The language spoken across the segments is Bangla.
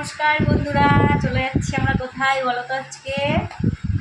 নমস্কার বন্ধুরা, চলে যাচ্ছি আমরা কোথায় বলো তো?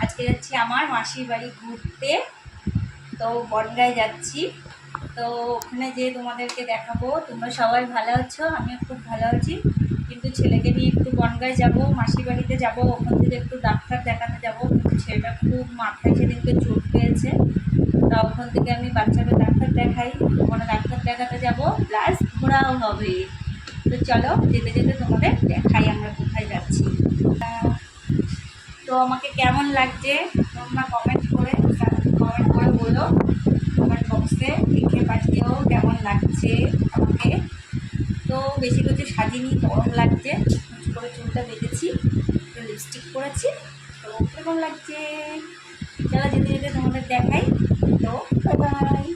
আজকে যাচ্ছি আমার মাসির বাড়ি ঘুরতে। তো বনগাঁয় যাচ্ছি। তো ওখানে যেয়ে তোমাদেরকে দেখাবো। তোমরা সবাই ভালো আছো, আমিও খুব ভালো আছি। কিন্তু ছেলেকে নিয়ে একটু বনগাঁয় যাব, মাসির বাড়িতে যাব, ওখান থেকে একটু ডাক্তার দেখাতে যাব। কিন্তু ছেলেটা খুব মাথায় সেদিনকে চোট পেয়েছে। তা ওখান থেকে আমি বাচ্চাকে ডাক্তার দেখাই, ওখানে ডাক্তার দেখাতে যাব, প্লাস ঘোরাও হবে। তো চলো যেতে যেতে তোমাদের দেখাই আমরা কোথায় যাচ্ছি। তো আমাকে কেমন লাগছে তোমরা কমেন্ট করে বলো। কমেন্ট বক্সে লিখে পাঠিয়েও কেমন লাগছে আমাকে। তো বেশি কিছু সাজিনি, গরম লাগছে। করে চুলটা বেঁধেছি, একটু লিপস্টিক করেছি। তো কেমন লাগছে চলো যেতে যেতে তোমাদের দেখাই। তো বাই।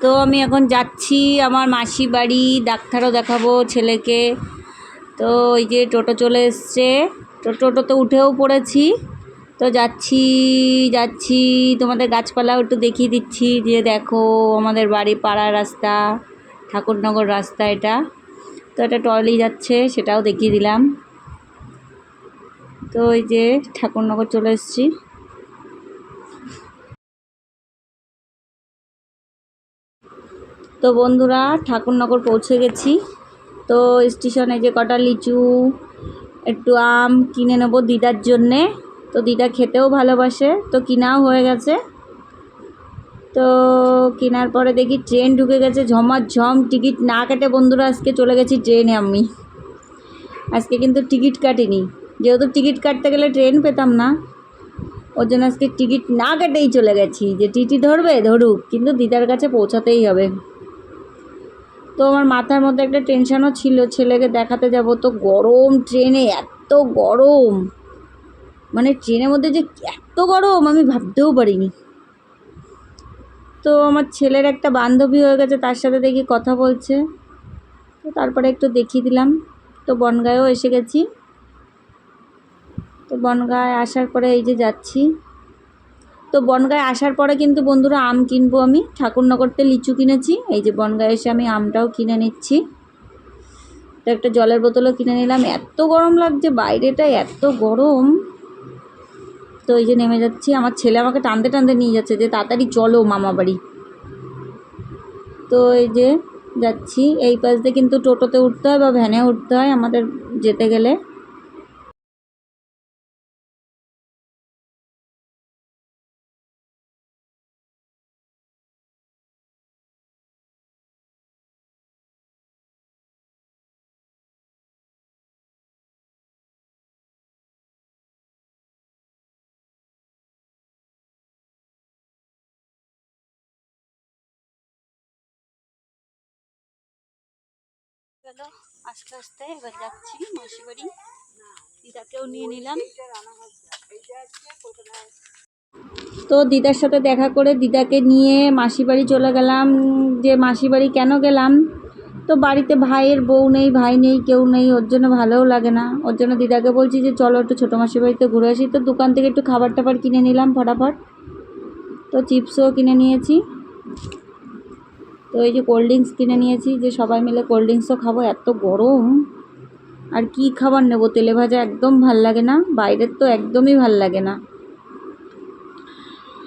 তো আমি এখন যাচ্ছি আমার মাসি বাড়ি, ডাক্তারও দেখাবো ছেলেকে। তো ওই যে টোটো চলে এসছে, টোটোতে উঠেও পড়েছি। তো যাচ্ছি যাচ্ছি তোমাদের গাছপালাও একটু দেখিয়ে দিচ্ছি যে দেখো আমাদের বাড়ি পাড়ার রাস্তা, ঠাকুরনগর রাস্তা এটা। তো এটা ট্রলি যাচ্ছে, সেটাও দেখিয়ে দিলাম। তো ওই যে ঠাকুরনগর চলে এসেছি। তো বন্ধুরা ঠাকুরনগর পৌঁছে গেছি। তো স্টেশনে যে কটা লিচু, একটু আম কিনে নেবো দিদার জন্যে। তো দিদা খেতেও ভালোবাসে, তো কিনাও হয়ে গেছে। তো কেনার পরে দেখি ট্রেন ঢুকে গেছে ঝমাঝম। টিকিট না কেটে বন্ধুরা আজকে চলে গেছি ট্রেনে। আমি আজকে কিন্তু টিকিট কাটিনি, যেহেতু টিকিট কাটতে গেলে ট্রেন পেতাম না, ওর জন্য আজকে টিকিট না কেটেই চলে গেছি। যে টিটি ধরবে ধরুক, কিন্তু দিদার কাছে পৌঁছাতেই হবে। তো আমার মাথার মধ্যে একটা টেনশানও ছিল, ছেলেকে দেখাতে যাব। তো গরম ট্রেনে, এত গরম, মানে ট্রেনের মধ্যে যে এত গরম আমি ভাবতেও পারিনি। তো আমার ছেলের একটা বান্ধবী হয়ে গেছে, তার সাথে দেখি কথা বলছে। তো তারপরে একটু দেখিয়ে দিলাম। তো বনগাঁয়েও এসে গেছি। তো বনগাঁয় আসার পরে এই যে যাচ্ছি। তো বনগাঁয় আসার পরে কিন্তু বন্ধুরা আম কিনবো আমি। ঠাকুরনগরতে লিচু কিনেছি, এই যে বনগাঁয় এসে আমি আমটাও কিনে নিচ্ছি। তো একটা জলের বোতলও কিনে নিলাম। এত গরম লাগছে বাইরেটা, এত গরম। তো এই যে নেমে যাচ্ছি, আমার ছেলে আমাকে টানতে টানতে নিয়ে যাচ্ছে যে তাড়াতাড়ি চলো মামা বাড়ি। তো এই যে যাচ্ছি। এই পাশ দিয়ে কিন্তু টোটোতে উঠতে হয় বা ভ্যানে উঠতে হয় আমাদের যেতে গেলে। গেল আস্তে আস্তে। এবার যাচ্ছি মাসি বাড়ি, দিদাকেও নিয়ে নিলাম। তো দিদার সাথে দেখা করে দিদাকে নিয়ে মাসি বাড়ি চলে গেলাম। যে মাসি বাড়ি কেন গেলাম, তো বাড়িতে ভাইয়ের বউ নেই, ভাই নেই, কেউ নেই, ওর জন্য ভালোও লাগে না। ওর জন্য দিদাকে বলছি যে চলো একটু ছোটো মাসি বাড়িতে ঘুরে আসি। তো দোকান থেকে একটু খাবার টাবার কিনে নিলাম ফটাফট। তো চিপসও কিনে নিয়েছি। তো এই যে কোল্ড ড্রিঙ্কস কিনে নিয়েছি, যে সবাই মিলে কোল্ড ড্রিঙ্কসও খাবো, এত গরম। আর কি খাবার নেবো, তেলে ভাজা একদম ভাল লাগে না, বাইরের তো একদমই ভাল লাগে না।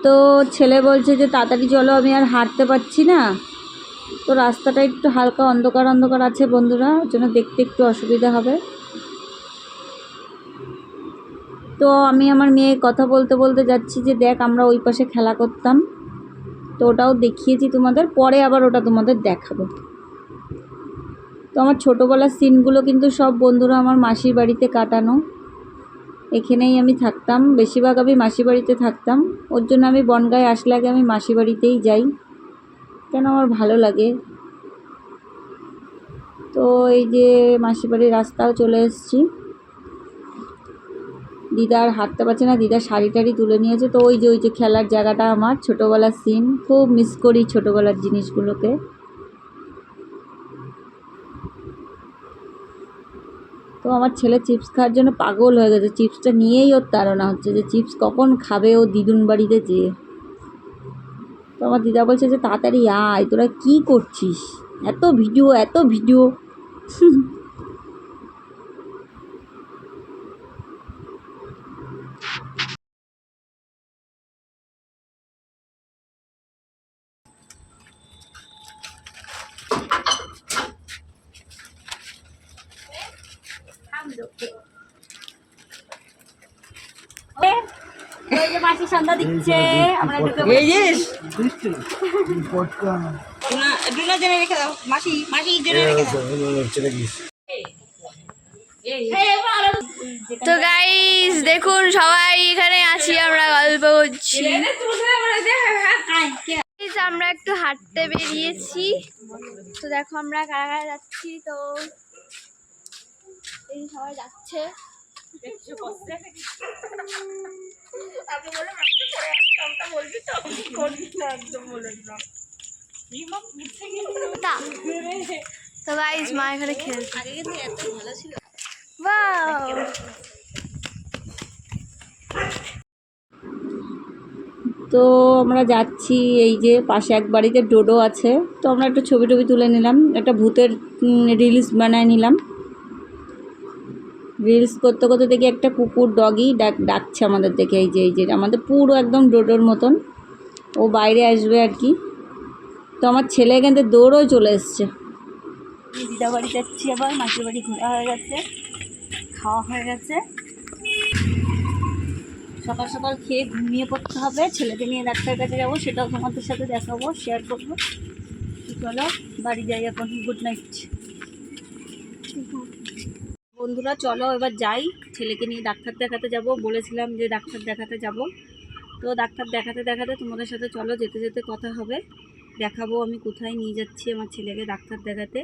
তো ছেলে বলছে যে তাড়াতাড়ি চলো, আমি আর হাঁটতে পারছি না। তো রাস্তাটা একটু হালকা অন্ধকার অন্ধকার আছে বন্ধুরা, ওর জন্য দেখতে একটু অসুবিধা হবে। তো আমি আমার মেয়ে কথা বলতে বলতে যাচ্ছি যে দেখ আমরা ওই পাশে খেলা করতাম। তো ওটাও দেখিয়েছি তোমাদের, পরে আবার ওটা তোমাদের দেখাবো। তো আমার ছোটোবেলার সিনগুলো কিন্তু সব বন্ধুরা আমার মাসির বাড়িতে কাটানো। এখানেই আমি থাকতাম, বেশিরভাগ আমি মাসি বাড়িতে থাকতাম। ওর জন্য আমি বনগাঁয় আসলে আগে আমি মাসি বাড়িতেই যাই, কেন আমার ভালো লাগে। তো এই যে মাসি বাড়ির রাস্তাও চলে এসেছি। দিদা আর হাঁটতে পারছে না, দিদার শাড়ি টাড়ি তুলে নিয়েছে। তো ওই যে খেলার জায়গাটা, আমার ছোটোবেলার সিন, খুব মিস করি ছোটোবেলার জিনিসগুলোকে। তো আমার ছেলে চিপস খাওয়ার জন্য পাগল হয়ে গেছে, চিপসটা নিয়েই ওর তাড়না হচ্ছে যে চিপস কখন খাবে ও দিদুন বাড়িতে যেয়ে। তো আমার দিদা বলছে যে তাড়াতাড়ি আয়, তোরা কী করছিস, এত ভিডিও এত ভিডিও। মাসি সন্ধ্যা দিচ্ছে, আমরা জেনে রেখে দাও, মাসি মাসি জেনে রেখে দাও। তো গাইস দেখুন সবাই এখানে আছি, আমরা গল্প করছি। আমরা একটু হাঁটতে বেরিয়েছি, তো দেখো আমরা কারা কারা যাচ্ছি। তো এই সবাই যাচ্ছে, তো গাইস মা এখানে খেলছে। তো আমরা যাচ্ছি, এই যে পাশে এক বাড়িতে ডোডো আছে, তো আমরা একটু ছবি টবি তুলে নিলাম, একটা ভূতের রিলস বানায় নিলাম। রিলস করতে করতে দেখি একটা কুকুর ডগি ডাকছে আমাদের দেখে, এই যে আমাদের পুরো একদম ডোডোর মতন, ও বাইরে আসবে আর কি। তো আমার ছেলে এখান থেকে দৌড়ও চলে এসছে। দিদা বাড়ি যাচ্ছি, আবার মাসির বাড়ি ঘোরা হয়ে গেছে, খাওয়া হয়ে গেছে। সকাল সকাল খেয়ে ঘুমিয়ে পড়তে হবে, ছেলেকে নিয়ে ডাক্তারের কাছে যাবো, সেটাও তোমাদের সাথে দেখাবো, শেয়ার করবো। চলো বাড়ি যাই এখন, গুড নাইট বন্ধুরা। চলো এবার যাই, ছেলেকে নিয়ে ডাক্তার দেখাতে যাব, বলেছিলাম যে ডাক্তার দেখাতে যাব। তো ডাক্তার দেখাতে দেখাতে তোমাদের সাথে চলো যেতে যেতে কথা হবে, দেখাবো আমি কোথায় নিয়ে যাচ্ছি আমার ছেলেকে ডাক্তার দেখাতে।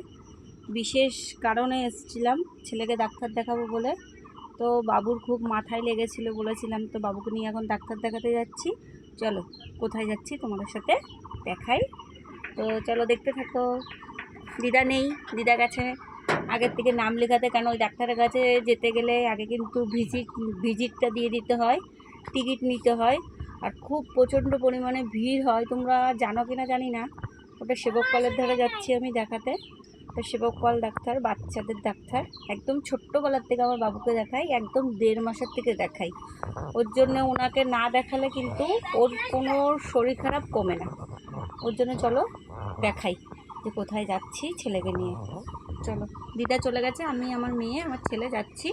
বিশেষ কারণে এসেছিলাম ছেলেকে ডাক্তার দেখাবো বলে। তো বাবুর খুব মাথায় লেগেছিল বলেছিলাম, তো বাবুকে নিয়ে এখন ডাক্তার দেখাতে যাচ্ছি। চলো কোথায় যাচ্ছি তোমাদের সাথে দেখাই, তো চলো দেখতে থাকো। দিদা নেই, দিদা গেছে আগের থেকে নাম লেখাতে, কেন ওই ডাক্তারের কাছে যেতে গেলে আগে কিন্তু ভিজিটটা দিয়ে দিতে হয়, টিকিট নিতে হয়, আর খুব প্রচণ্ড পরিমাণে ভিড় হয়। তোমরা জানো কি না জানি না, ওটা সেবক কলের ধারে যাচ্ছি আমি দেখাতে। তো সেবক কল ডাক্তার, বাচ্চাদের ডাক্তার, একদম ছোট্টবেলার থেকে আমার বাবুকে দেখাই, একদম 1.5 মাসের থেকে দেখাই। ওর জন্য ওনাকে না দেখালে কিন্তু ওর কোনো শরীর খারাপ কমে না। ওর জন্য চলো দেখাই যে কোথায় যাচ্ছি ছেলেকে নিয়ে। চলো, দিদা চলে গেছে, আমি আমার মেয়ে আমার ছেলে যাচ্ছি।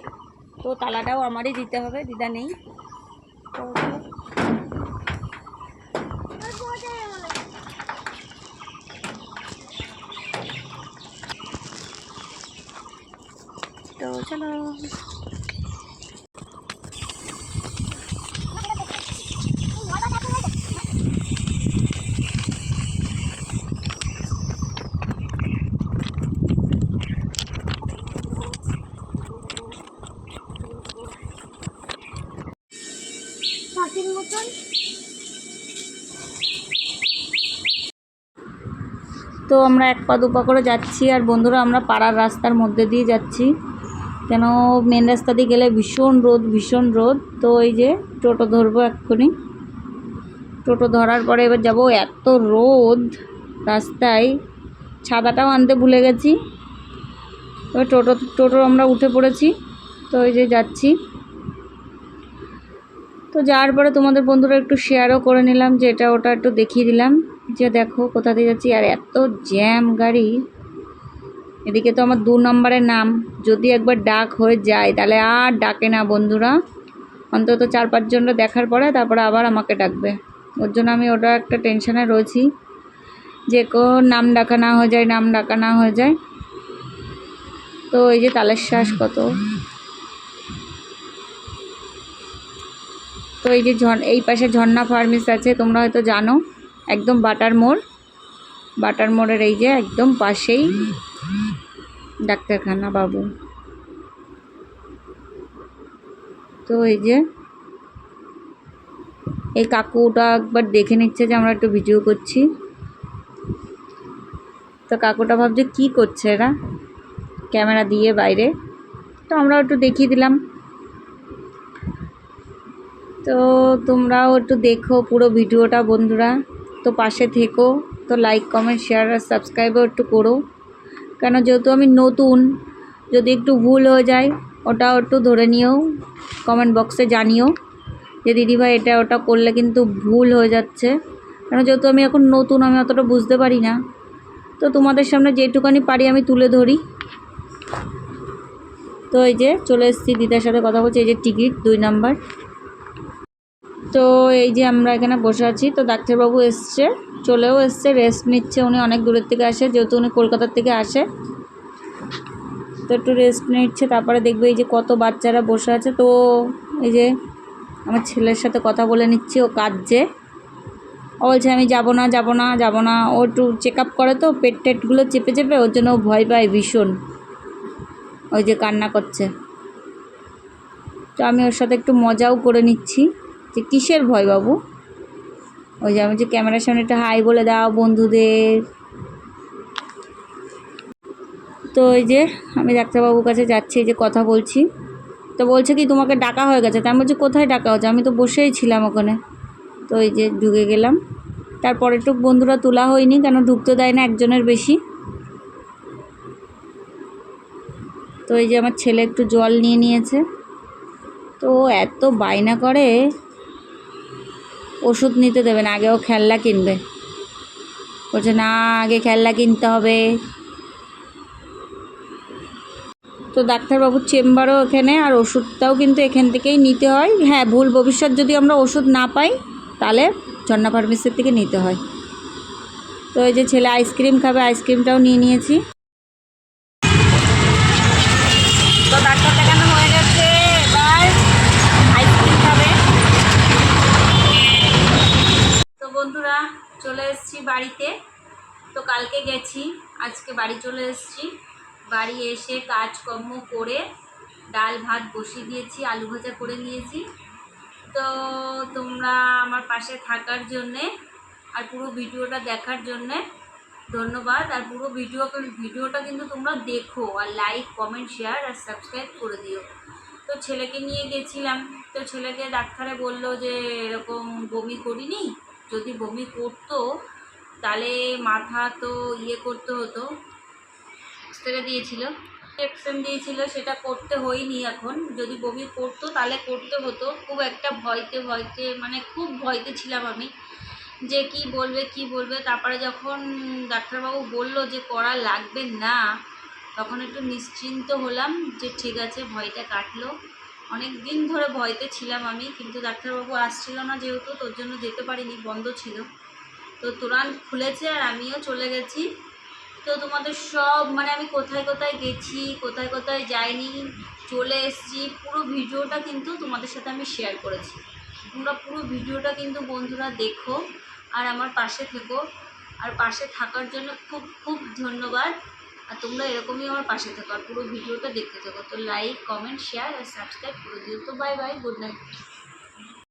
তো তালাটাও আমারই দিতে হবে, দিদা নেই। তো চলো তো আমরা এক পা দুপা করে যাচ্ছি, আর বন্ধুরা আমরা পাড়ার রাস্তার মধ্যে দিয়ে যাচ্ছি, কেন মেন রাস্তা দিয়ে গেলে ভীষণ রোদ ভীষণ রোদ। তো এই যে টোটো ধরবো এক্ষুনি, টোটো ধরার পরে এবার যাব, এত রোদ রাস্তায়, ছাতাটাও আনতে ভুলে গেছি। এবার টোটো আমরা উঠে পড়েছি, তো এই যে যাচ্ছি। তো যাওয়ার পরে তোমাদের বন্ধুরা একটু শেয়ারও করে নিলাম, যে এটা ওটা একটু দেখিয়ে দিলাম যে দেখো কোথা দিয়ে যাচ্ছি। আর এত জ্যাম গাড়ি, এদিকে তো আমার 2 নম্বরের নাম, যদি একবার ডাক হয়ে যায় তাহলে আর ডাকে না বন্ধুরা, অন্তত 4-5 জনটা দেখার পরে তারপরে আবার আমাকে ডাকবে। ওর জন্য আমি ওটা একটা টেনশনে রয়েছি, যে নাম ডাকা না হয়ে যায়, নাম ডাকা না হয়ে যায়। তো এই যে তালের শ্বাস কত, তো এই যে এই পাশে ঝর্ণা ফার্মেস আছে, তোমরা হয়তো জানো, একদম বাটার মোড়ের এই যে একদম পাশেই ডাক্তারখানা বাবু। তো এই যে এই কাকুটা একবার দেখে নিচ্ছে যে আমরা একটু ভিডিও করছি। তো কাকুটা ভাবছে কি করছে এরা ক্যামেরা দিয়ে বাইরে, তো আমরাও একটু দেখিয়ে দিলাম। তো তোমরাও একটু দেখো পুরো ভিডিওটা বন্ধুরা, তো পাশে থেকো, তো লাইক কমেন্ট শেয়ার আর সাবস্ক্রাইবও একটু করো, কেন যেহেতু আমি নতুন, যদি একটু ভুল হয়ে যায় ওটাও একটু ধরে নিও, কমেন্ট বক্সে জানিও যে দিদিভাই এটা ওটা করলে কিন্তু ভুল হয়ে যাচ্ছে, কেন যেহেতু আমি এখন নতুন, আমি অতটা বুঝতে পারি না। তো তোমাদের সামনে যেটুকানি পারি আমি তুলে ধরি। তো তো এই যে চলে এসেছি, দিদার সাথে কথা বলছি। এই যে টিকিট 2 নাম্বার। তো এই যে আমরা এখানে বসে আছি। তো ডাক্তারবাবু এসছে, চলেও এসছে, রেস্ট নিচ্ছে। উনি অনেক দূরের থেকে আসে, যেহেতু উনি কলকাতার থেকে আসে, তো একটু রেস্ট নিচ্ছে। তারপরে দেখবে এই যে কত বাচ্চারা বসে আছে। তো এই যে আমার ছেলের সাথে কথা বলে নিচ্ছি, ও কাঁদছে। ও বলছে আমি যাব না যাব না যাব না। ও একটু চেক আপ করে, তো পেট টেটগুলো চেপে চেপে, ওর জন্য ও ভয় পায় ভীষণ, ওই যে কান্না করছে। তো আমি ওর সাথে একটু মজাও করে নিচ্ছি যে কিসের ভয় বাবু। ওই যে আমি যে ক্যামেরার সামনে একটা হাই বলে দাও বন্ধুদের। তো ওই যে আমি ডাক্তারবাবুর কাছে যাচ্ছি, এই যে কথা বলছি। তো বলছে কি তোমাকে ডাকা হয়ে গেছে। তা আমি বলছি কোথায় ডাকা হচ্ছে, আমি তো বসেই ছিলাম ওখানে। তো এই যে ঢুকে গেলাম। তারপরে একটু বন্ধুরা তোলা হয়নি, কেন ঢুকতে দেয় না একজনের বেশি। তো এই যে আমার ছেলে একটু জল নিয়ে নিয়েছে। তো এত বায়না করে, ওষুধ নিতে দেবে না, আগে ও খেলনা কিনবে। বলছে না আগে খেলনা কিনতে হবে। তো ডাক্তারবাবুর চেম্বারও এখানে, আর ওষুধটাও কিন্তু এখান থেকেই নিতে হয়। হ্যাঁ, ভুল ভবিষ্যৎ যদি আমরা ওষুধ না পাই, তাহলে ঝর্ণা ফার্মেসির থেকে নিতে হয়। তো এই যে ছেলে আইসক্রিম খাবে, আইসক্রিমটাও নিয়ে নিয়েছি। তো ডাক্তার দেখানো হয়ে গেছে, এবার আইসক্রিম খাবে। তো বন্ধুরা চলে এসেছি বাড়িতে। তো কালকে গেছি, আজকে বাড়ি চলে এসেছি। বাড়ি এসে কাজকর্ম করে ডাল ভাত বসিয়ে দিয়েছি, আলু ভাজা করে নিয়েছি। তো তোমরা আমার পাশে থাকার জন্যে আর পুরো ভিডিওটা দেখার জন্যে ধন্যবাদ। আর পুরো ভিডিওটা কিন্তু তোমরা দেখো, আর লাইক কমেন্ট শেয়ার আর সাবস্ক্রাইব করে দিও। তো ছেলেকে নিয়ে গেছিলাম। তো ছেলেকে ডাক্তারে বললো যে এরকম বমি করিনি, যদি বমি করতো তাহলে মাথা তো করতে হতো, এক্সরে দিয়েছিল, ইঞ্জেকশন দিয়েছিল, সেটা করতে হয়নি। এখন যদি বমি করতো তাহলে করতে হতো। খুব একটা ভয়তে ভয়তে, মানে খুব ভয়তে ছিলাম আমি, যে কি বলবে কি বলবে। তারপরে যখন ডাক্তারবাবু বলল যে করা লাগবে না, তখন একটু নিশ্চিন্ত হলাম যে ঠিক আছে, ভয়টা কাটলো। অনেক দিন ধরে ভয়তে ছিলাম আমি, কিন্তু ডাক্তারবাবু আসছিল না যেহেতু, তোর জন্য যেতে পারিনি, বন্ধ ছিল। তো তুরান্ত খুলেছে আর আমিও চলে গেছি। তো তোমাদের সব, মানে আমি কোথায় কোথায় গেছি, কোথায় কোথায় যাইনি, চলে এসেছি, পুরো ভিডিওটা কিন্তু তোমাদের সাথে আমি শেয়ার করেছি। তোমরা পুরো ভিডিওটা কিন্তু বন্ধুরা দেখো, আর আমার পাশে থেকো। আর পাশে থাকার জন্য খুব খুব ধন্যবাদ। আর তোমরা এরকমই আমার পাশে থেকো, আর পুরো ভিডিওটা দেখতে থাকো। তো লাইক কমেন্ট শেয়ার আর সাবস্ক্রাইব করে দিও। তো বাই বাই, গুড নাইট।